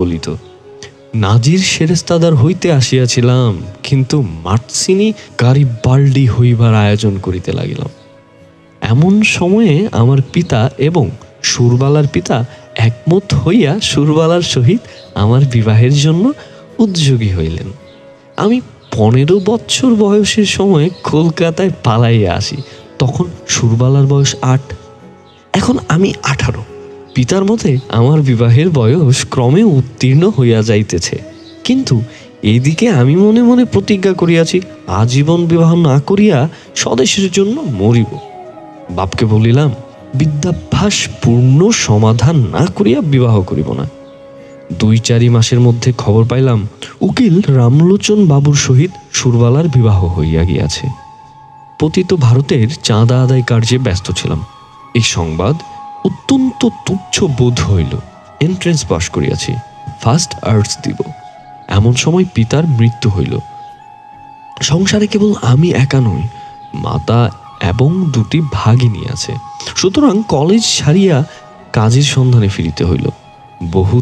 বলিত। নাজির সেরেস্তাদার হইতে আসিয়াছিলাম, কিন্তু মার্সিনি গারিবাল্ডি হইবার আয়োজন করিতে লাগিলাম। এমন সময়ে আমার পিতা এবং সুরবালার পিতা একমত হইয়া সুরবালার সহিত আমার বিবাহের জন্য উদ্যোগী হইলেন। আমি 15 বৎসর বয়সের সময় কলকাতায় পালাইয়া আসি। তখন সুরবালার বয়স 8, এখন আমি 18। পিতার মতে আমার বিবাহের বয়স ক্রমে উত্তীর্ণ হইয়া যাইতেছে, কিন্তু এইদিকে আমি মনে মনে প্রতিজ্ঞা করিয়াছি, আজীবন বিবাহ না করিয়া স্বদেশের জন্য মরিব। বাপকে বলিলাম, বিদ্যাভ্যাস পূর্ণ সমাধান না করিয়া বিবাহ করিব না। 2-4 মাসের মধ্যে খবর পাইলাম উকিল রামলোচন বাবুর সহিত সুরবালার বিবাহ হইয়া গিয়াছে। পতিত ভারতের চাঁদা আদায় কার্যে ব্যস্ত ছিলাম। এই সংবাদ অত্যন্ত তুচ্ছ বোধ হইল। এন্ট্রেন্স পাশ করিয়াছি, ফার্স্ট আর্টস দিব। এমন সময় পিতার মৃত্যু হইল। সংসারে কেবল আমি একা নই, মাতা এবং 2টি ভাগিনী আছে। সুতরাং কলেজ ছাড়িয়া কাজের সন্ধানে ফিরিতে হইল। বহু